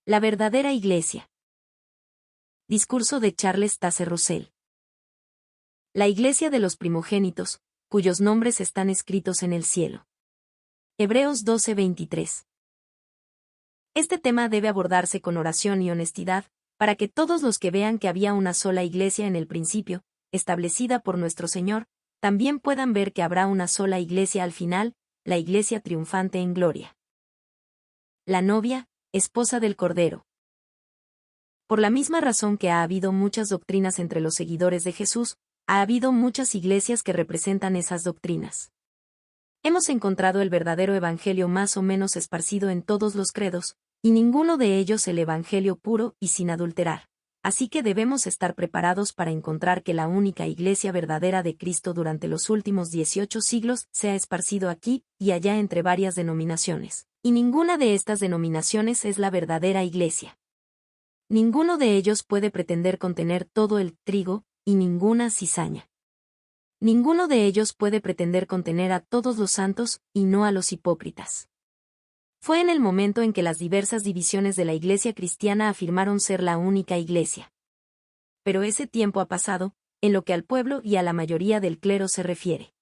La verdadera Iglesia. Discurso de Charles Taze Russell. La Iglesia de los primogénitos, cuyos nombres están escritos en el cielo. Hebreos 12:23. Este tema debe abordarse con oración y honestidad, para que todos los que vean que había una sola Iglesia en el principio, establecida por nuestro Señor, también puedan ver que habrá una sola Iglesia al final, la Iglesia triunfante en gloria. La novia, esposa del Cordero. Por la misma razón que ha habido muchas doctrinas entre los seguidores de Jesús, ha habido muchas iglesias que representan esas doctrinas. Hemos encontrado el verdadero evangelio más o menos esparcido en todos los credos, y ninguno de ellos el evangelio puro y sin adulterar. Así que debemos estar preparados para encontrar que la única iglesia verdadera de Cristo durante los últimos 18 siglos se ha esparcido aquí y allá entre varias denominaciones, y ninguna de estas denominaciones es la verdadera iglesia. Ninguno de ellos puede pretender contener todo el trigo, y ninguna cizaña. Ninguno de ellos puede pretender contener a todos los santos, y no a los hipócritas. Fue en el momento en que las diversas divisiones de la Iglesia cristiana afirmaron ser la única Iglesia. Pero ese tiempo ha pasado, en lo que al pueblo y a la mayoría del clero se refiere.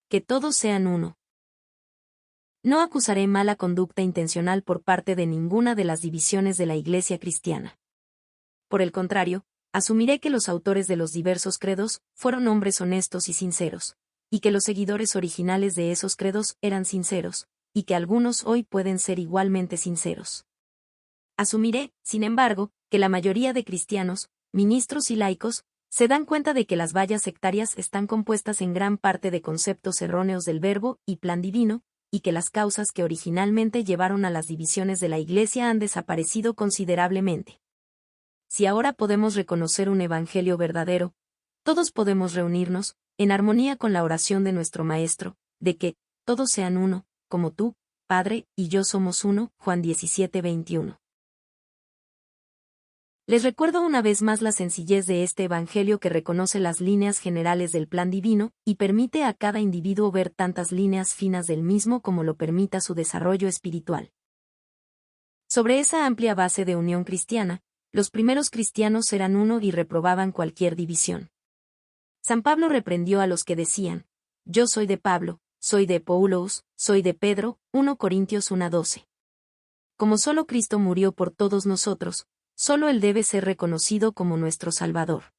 Que todos sean uno. No acusaré mala conducta intencional por parte de ninguna de las divisiones de la Iglesia cristiana. Por el contrario, asumiré que los autores de los diversos credos fueron hombres honestos y sinceros, y que los seguidores originales de esos credos eran sinceros, y que algunos hoy pueden ser igualmente sinceros. Asumiré, sin embargo, que la mayoría de cristianos, ministros y laicos, se dan cuenta de que las vallas sectarias están compuestas en gran parte de conceptos erróneos del verbo y plan divino, y que las causas que originalmente llevaron a las divisiones de la Iglesia han desaparecido considerablemente. Si ahora podemos reconocer un evangelio verdadero, todos podemos reunirnos, en armonía con la oración de nuestro Maestro, de que todos sean uno, como tú, Padre, y yo somos uno, Juan 17:21. Les recuerdo una vez más la sencillez de este evangelio que reconoce las líneas generales del plan divino, y permite a cada individuo ver tantas líneas finas del mismo como lo permita su desarrollo espiritual. Sobre esa amplia base de unión cristiana, los primeros cristianos eran uno y reprobaban cualquier división. San Pablo reprendió a los que decían: yo soy de Pablo, soy de Apollos, soy de Pedro, 1 Corintios 1:12. Como solo Cristo murió por todos nosotros, solo Él debe ser reconocido como nuestro Salvador.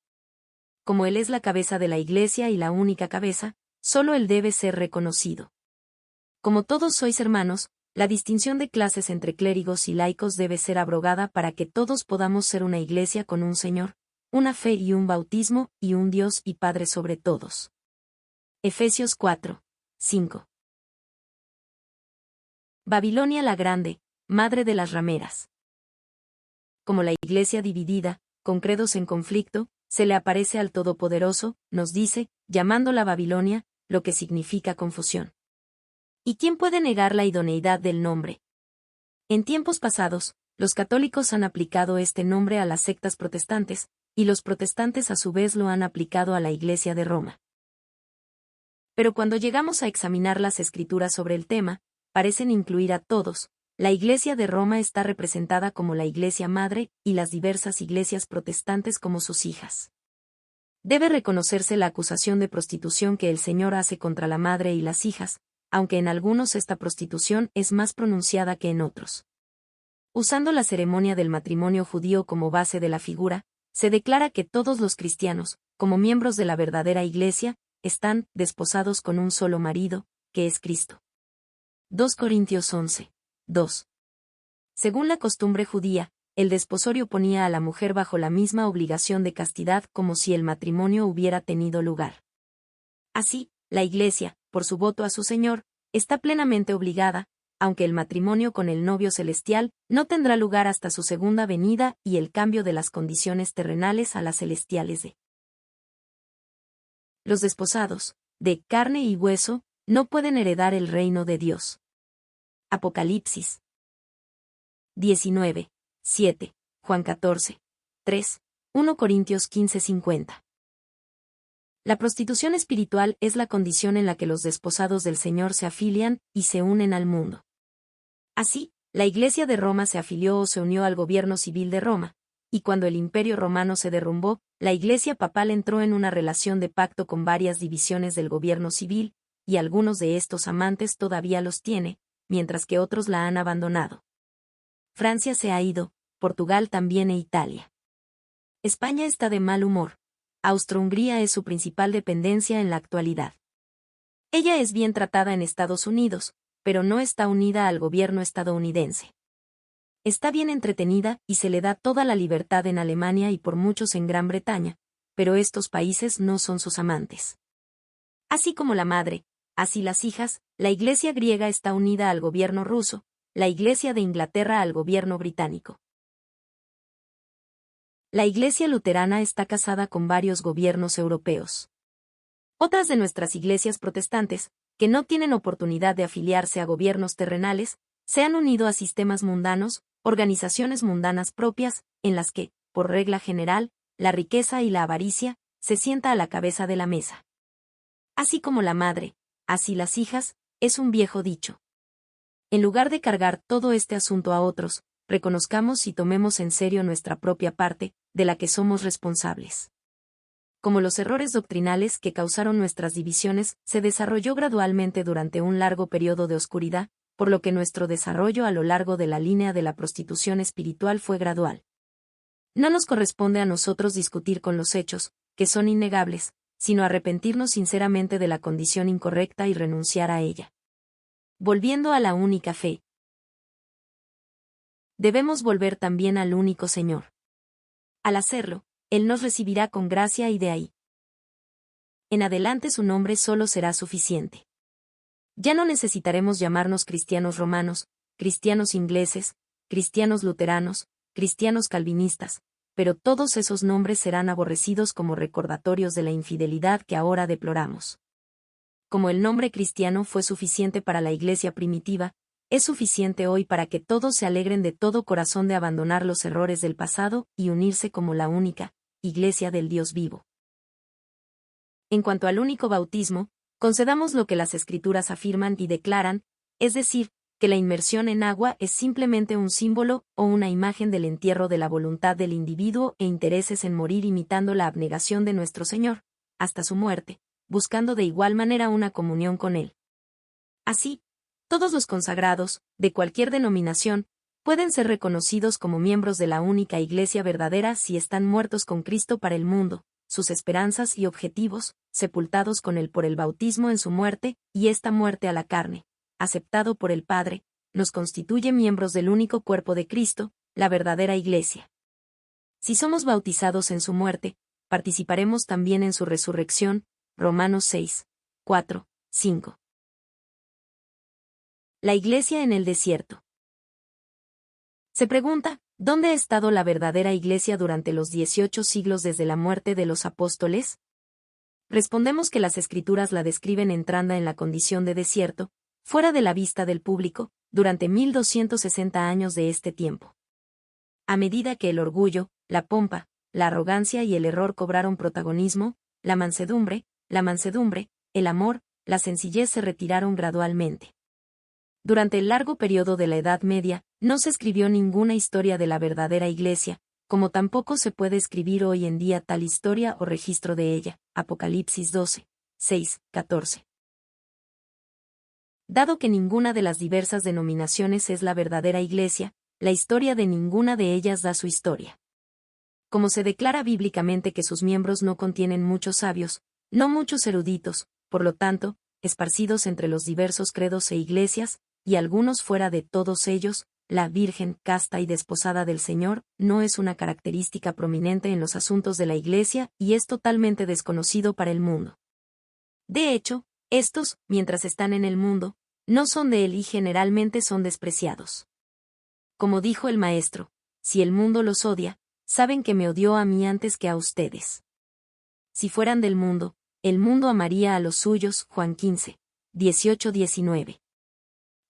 Como Él es la cabeza de la Iglesia y la única cabeza, solo Él debe ser reconocido. Como todos sois hermanos, la distinción de clases entre clérigos y laicos debe ser abrogada para que todos podamos ser una Iglesia con un Señor, una fe y un bautismo, y un Dios y Padre sobre todos. Efesios 4:5. Babilonia la Grande, madre de las rameras. Como la Iglesia dividida, con credos en conflicto, se le aparece al Todopoderoso, nos dice, llamándola Babilonia, lo que significa confusión. ¿Y quién puede negar la idoneidad del nombre? En tiempos pasados, los católicos han aplicado este nombre a las sectas protestantes, y los protestantes a su vez lo han aplicado a la Iglesia de Roma. Pero cuando llegamos a examinar las escrituras sobre el tema, parecen incluir a todos. La Iglesia de Roma está representada como la Iglesia Madre, y las diversas iglesias protestantes como sus hijas. Debe reconocerse la acusación de prostitución que el Señor hace contra la madre y las hijas, aunque en algunos esta prostitución es más pronunciada que en otros. Usando la ceremonia del matrimonio judío como base de la figura, se declara que todos los cristianos, como miembros de la verdadera Iglesia, están desposados con un solo marido, que es Cristo. 2 Corintios 11:2. Según la costumbre judía, el desposorio ponía a la mujer bajo la misma obligación de castidad como si el matrimonio hubiera tenido lugar. Así, la Iglesia, por su voto a su Señor, está plenamente obligada, aunque el matrimonio con el novio celestial no tendrá lugar hasta su segunda venida y el cambio de las condiciones terrenales a las celestiales de. Los desposados, de carne y hueso, no pueden heredar el reino de Dios. Apocalipsis 19:7, Juan 14:3, 1 Corintios 15:50. La prostitución espiritual es la condición en la que los desposados del Señor se afilian y se unen al mundo. Así, la Iglesia de Roma se afilió o se unió al gobierno civil de Roma, y cuando el Imperio Romano se derrumbó, la Iglesia papal entró en una relación de pacto con varias divisiones del gobierno civil, y algunos de estos amantes todavía los tiene, mientras que otros la han abandonado. Francia se ha ido, Portugal también e Italia. España está de mal humor. Austro-Hungría es su principal dependencia en la actualidad. Ella es bien tratada en Estados Unidos, pero no está unida al gobierno estadounidense. Está bien entretenida y se le da toda la libertad en Alemania y por muchos en Gran Bretaña, pero estos países no son sus amantes. Así como la madre, así las hijas, la Iglesia griega está unida al gobierno ruso, la Iglesia de Inglaterra al gobierno británico. La Iglesia luterana está casada con varios gobiernos europeos. Otras de nuestras iglesias protestantes, que no tienen oportunidad de afiliarse a gobiernos terrenales, se han unido a sistemas mundanos, organizaciones mundanas propias, en las que, por regla general, la riqueza y la avaricia, se sienta a la cabeza de la mesa. Así como la madre, así las hijas, es un viejo dicho. En lugar de cargar todo este asunto a otros, reconozcamos y tomemos en serio nuestra propia parte, de la que somos responsables. Como los errores doctrinales que causaron nuestras divisiones se desarrolló gradualmente durante un largo periodo de oscuridad, por lo que nuestro desarrollo a lo largo de la línea de la prostitución espiritual fue gradual. No nos corresponde a nosotros discutir con los hechos, que son innegables, sino arrepentirnos sinceramente de la condición incorrecta y renunciar a ella. Volviendo a la única fe. Debemos volver también al único Señor. Al hacerlo, Él nos recibirá con gracia y de ahí en adelante su nombre solo será suficiente. Ya no necesitaremos llamarnos cristianos romanos, cristianos ingleses, cristianos luteranos, cristianos calvinistas, pero todos esos nombres serán aborrecidos como recordatorios de la infidelidad que ahora deploramos. Como el nombre cristiano fue suficiente para la Iglesia primitiva, es suficiente hoy para que todos se alegren de todo corazón de abandonar los errores del pasado y unirse como la única Iglesia del Dios vivo. En cuanto al único bautismo, concedamos lo que las Escrituras afirman y declaran, es decir, que la inmersión en agua es simplemente un símbolo o una imagen del entierro de la voluntad del individuo e intereses en morir imitando la abnegación de nuestro Señor, hasta su muerte, buscando de igual manera una comunión con Él. Así, todos los consagrados, de cualquier denominación, pueden ser reconocidos como miembros de la única Iglesia verdadera si están muertos con Cristo para el mundo, sus esperanzas y objetivos, sepultados con Él por el bautismo en su muerte, y esta muerte a la carne, aceptado por el Padre, nos constituye miembros del único cuerpo de Cristo, la verdadera Iglesia. Si somos bautizados en su muerte, participaremos también en su resurrección, Romanos 6, 4, 5. La Iglesia en el desierto. Se pregunta, ¿dónde ha estado la verdadera Iglesia durante los 18 siglos desde la muerte de los apóstoles? Respondemos que las Escrituras la describen entrando en la condición de desierto, fuera de la vista del público, durante 1260 años de este tiempo. A medida que el orgullo, la pompa, la arrogancia y el error cobraron protagonismo, la mansedumbre, el amor, la sencillez se retiraron gradualmente. Durante el largo periodo de la Edad Media, no se escribió ninguna historia de la verdadera Iglesia, como tampoco se puede escribir hoy en día tal historia o registro de ella. Apocalipsis 12, 6, 14. Dado que ninguna de las diversas denominaciones es la verdadera Iglesia, la historia de ninguna de ellas da su historia. Como se declara bíblicamente que sus miembros no contienen muchos sabios, no muchos eruditos, por lo tanto, esparcidos entre los diversos credos e iglesias, y algunos fuera de todos ellos, la Virgen, casta y desposada del Señor, no es una característica prominente en los asuntos de la Iglesia y es totalmente desconocido para el mundo. De hecho, estos, mientras están en el mundo, no son de él y generalmente son despreciados. Como dijo el Maestro, si el mundo los odia, saben que me odió a mí antes que a ustedes. Si fueran del mundo, el mundo amaría a los suyos. Juan 15, 18-19.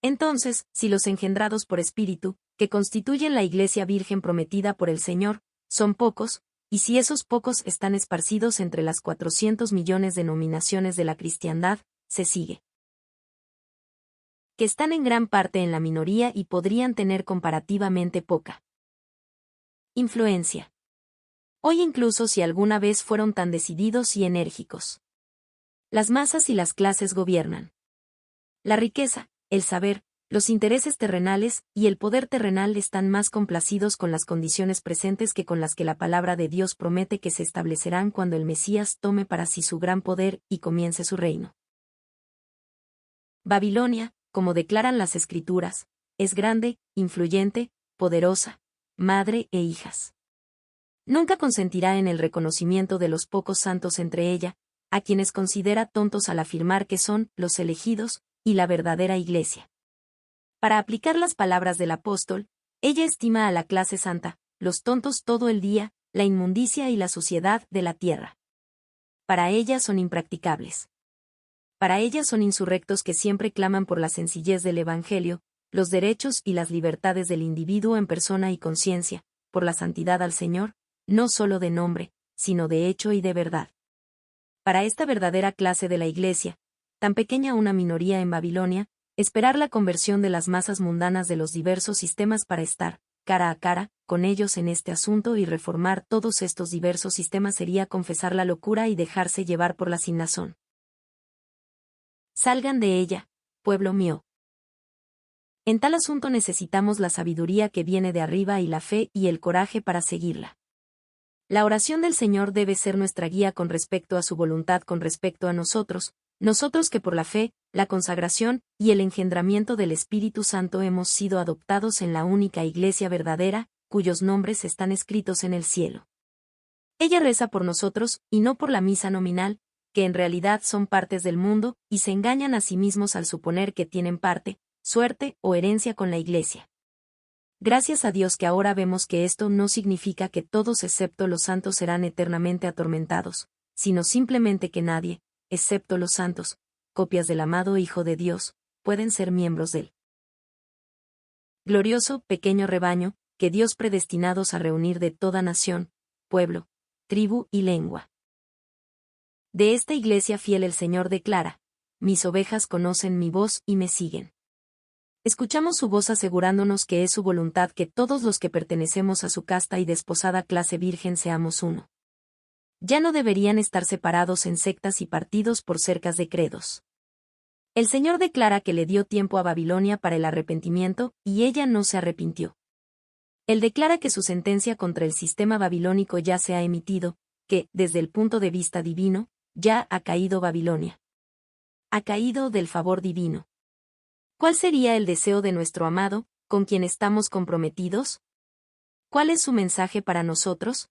Entonces, si los engendrados por espíritu, que constituyen la Iglesia Virgen prometida por el Señor, son pocos, y si esos pocos están esparcidos entre las 400 millones de denominaciones de la cristiandad, se sigue que están en gran parte en la minoría y podrían tener comparativamente poca influencia. Hoy incluso si alguna vez fueron tan decididos y enérgicos. Las masas y las clases gobiernan. La riqueza, el saber, los intereses terrenales y el poder terrenal están más complacidos con las condiciones presentes que con las que la palabra de Dios promete que se establecerán cuando el Mesías tome para sí su gran poder y comience su reino. Babilonia, como declaran las Escrituras, es grande, influyente, poderosa, madre e hijas. Nunca consentirá en el reconocimiento de los pocos santos entre ella, a quienes considera tontos al afirmar que son los elegidos y la verdadera Iglesia. Para aplicar las palabras del apóstol, ella estima a la clase santa, los tontos todo el día, la inmundicia y la suciedad de la tierra. Para ella son impracticables. Para ella son insurrectos que siempre claman por la sencillez del Evangelio, los derechos y las libertades del individuo en persona y conciencia, por la santidad al Señor, no solo de nombre, sino de hecho y de verdad. Para esta verdadera clase de la Iglesia, tan pequeña una minoría en Babilonia, esperar la conversión de las masas mundanas de los diversos sistemas para estar, cara a cara, con ellos en este asunto y reformar todos estos diversos sistemas sería confesar la locura y dejarse llevar por la sinrazón. Salgan de ella, pueblo mío. En tal asunto necesitamos la sabiduría que viene de arriba y la fe y el coraje para seguirla. La oración del Señor debe ser nuestra guía con respecto a su voluntad con respecto a nosotros que por la fe, la consagración y el engendramiento del Espíritu Santo hemos sido adoptados en la única Iglesia verdadera, cuyos nombres están escritos en el cielo. Ella reza por nosotros, y no por la misa nominal, que en realidad son partes del mundo, y se engañan a sí mismos al suponer que tienen parte, suerte o herencia con la Iglesia. Gracias a Dios que ahora vemos que esto no significa que todos excepto los santos serán eternamente atormentados, sino simplemente que nadie, excepto los santos, copias del amado Hijo de Dios, pueden ser miembros del glorioso, pequeño rebaño, que Dios predestinados a reunir de toda nación, pueblo, tribu y lengua. De esta Iglesia fiel el Señor declara: mis ovejas conocen mi voz y me siguen. Escuchamos su voz asegurándonos que es su voluntad que todos los que pertenecemos a su casta y desposada clase virgen seamos uno. Ya no deberían estar separados en sectas y partidos por cercas de credos. El Señor declara que le dio tiempo a Babilonia para el arrepentimiento, y ella no se arrepintió. Él declara que su sentencia contra el sistema babilónico ya se ha emitido, que, desde el punto de vista divino, ya ha caído Babilonia. Ha caído del favor divino. ¿Cuál sería el deseo de nuestro amado, con quien estamos comprometidos? ¿Cuál es su mensaje para nosotros?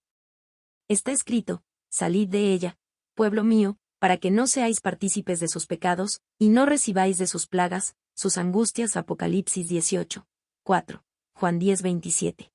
Está escrito: salid de ella, pueblo mío, para que no seáis partícipes de sus pecados, y no recibáis de sus plagas, sus angustias. Apocalipsis 18, 4, Juan 10, 27.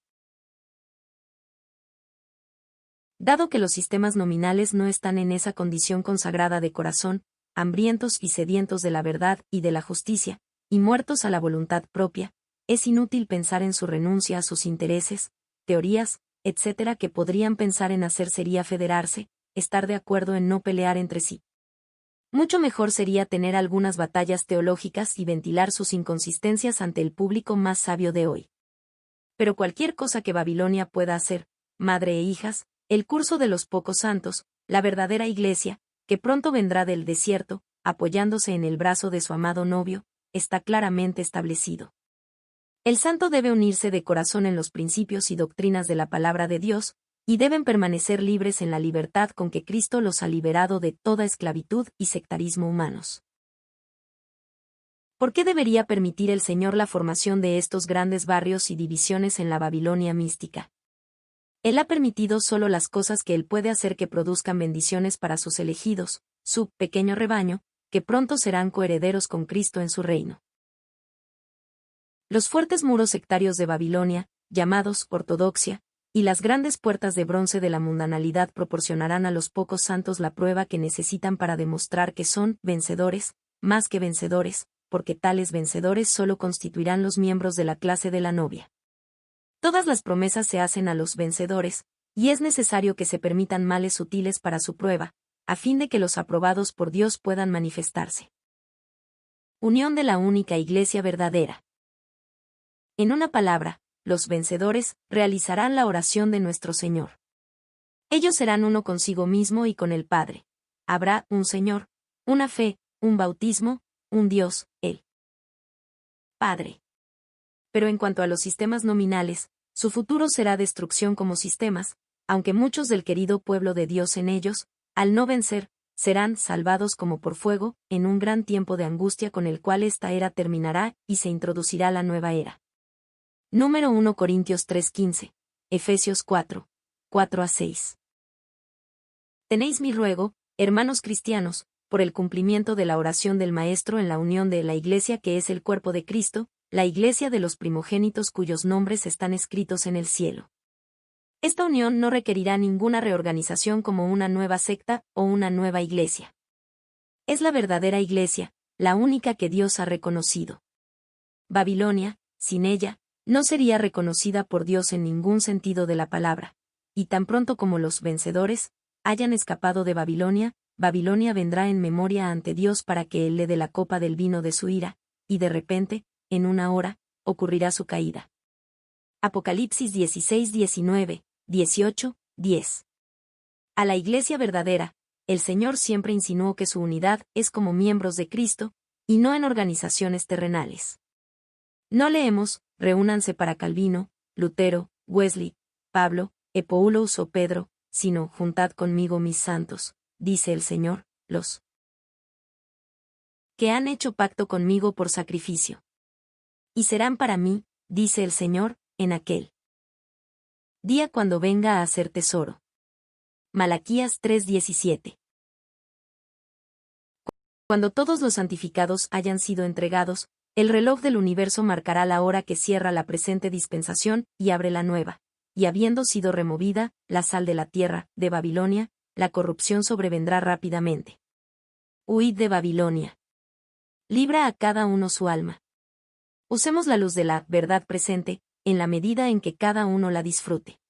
Dado que los sistemas nominales no están en esa condición consagrada de corazón, hambrientos y sedientos de la verdad y de la justicia, y muertos a la voluntad propia, es inútil pensar en su renuncia a sus intereses, teorías, etc. que podrían pensar en hacer sería federarse, estar de acuerdo en no pelear entre sí. Mucho mejor sería tener algunas batallas teológicas y ventilar sus inconsistencias ante el público más sabio de hoy. Pero cualquier cosa que Babilonia pueda hacer, madre e hijas, el curso de los pocos santos, la verdadera Iglesia, que pronto vendrá del desierto, apoyándose en el brazo de su amado novio, está claramente establecido. El santo debe unirse de corazón en los principios y doctrinas de la palabra de Dios, y deben permanecer libres en la libertad con que Cristo los ha liberado de toda esclavitud y sectarismo humanos. ¿Por qué debería permitir el Señor la formación de estos grandes barrios y divisiones en la Babilonia mística? Él ha permitido solo las cosas que Él puede hacer que produzcan bendiciones para sus elegidos, su pequeño rebaño, que pronto serán coherederos con Cristo en su reino. Los fuertes muros sectarios de Babilonia, llamados ortodoxia, y las grandes puertas de bronce de la mundanalidad proporcionarán a los pocos santos la prueba que necesitan para demostrar que son vencedores, más que vencedores, porque tales vencedores solo constituirán los miembros de la clase de la novia. Todas las promesas se hacen a los vencedores, y es necesario que se permitan males sutiles para su prueba, a fin de que los aprobados por Dios puedan manifestarse. Unión de la única Iglesia verdadera. En una palabra, los vencedores realizarán la oración de nuestro Señor. Ellos serán uno consigo mismo y con el Padre. Habrá un Señor, una fe, un bautismo, un Dios, el Padre. Pero en cuanto a los sistemas nominales, su futuro será destrucción como sistemas, aunque muchos del querido pueblo de Dios en ellos, al no vencer, serán salvados como por fuego, en un gran tiempo de angustia con el cual esta era terminará y se introducirá la nueva era. Número 1 Corintios 3:15, Efesios 4, 4-6. Tenéis mi ruego, hermanos cristianos, por el cumplimiento de la oración del Maestro en la unión de la Iglesia que es el cuerpo de Cristo, la Iglesia de los primogénitos cuyos nombres están escritos en el cielo. Esta unión no requerirá ninguna reorganización como una nueva secta o una nueva iglesia. Es la verdadera iglesia, la única que Dios ha reconocido. Babilonia, sin ella, no sería reconocida por Dios en ningún sentido de la palabra, y tan pronto como los vencedores hayan escapado de Babilonia, Babilonia vendrá en memoria ante Dios para que Él le dé la copa del vino de su ira, y de repente, en una hora, ocurrirá su caída. Apocalipsis 16-19, 18, 10. A la Iglesia verdadera, el Señor siempre insinuó que su unidad es como miembros de Cristo, y no en organizaciones terrenales. No leemos, reúnanse para Calvino, Lutero, Wesley, Pablo, Epoulos o Pedro, sino juntad conmigo mis santos, dice el Señor, los que han hecho pacto conmigo por sacrificio. Y serán para mí, dice el Señor, en aquel día cuando venga a hacer tesoro. Malaquías 3:17. Cuando todos los santificados hayan sido entregados, el reloj del universo marcará la hora que cierra la presente dispensación y abre la nueva, y habiendo sido removida, la sal de la tierra, de Babilonia, la corrupción sobrevendrá rápidamente. Huid de Babilonia. Libra a cada uno su alma. Usemos la luz de la verdad presente, en la medida en que cada uno la disfrute.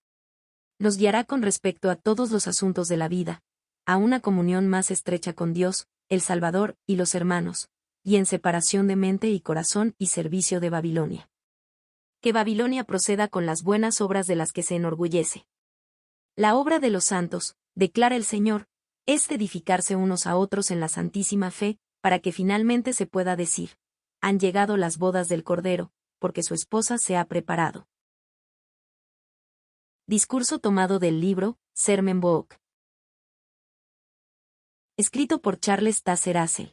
Nos guiará con respecto a todos los asuntos de la vida, a una comunión más estrecha con Dios, el Salvador y los hermanos, y en separación de mente y corazón y servicio de Babilonia. Que Babilonia proceda con las buenas obras de las que se enorgullece. La obra de los santos, declara el Señor, es edificarse unos a otros en la santísima fe, para que finalmente se pueda decir, han llegado las bodas del Cordero, porque su esposa se ha preparado. Discurso tomado del libro, Sermon Book. Escrito por Charles Taze Russell.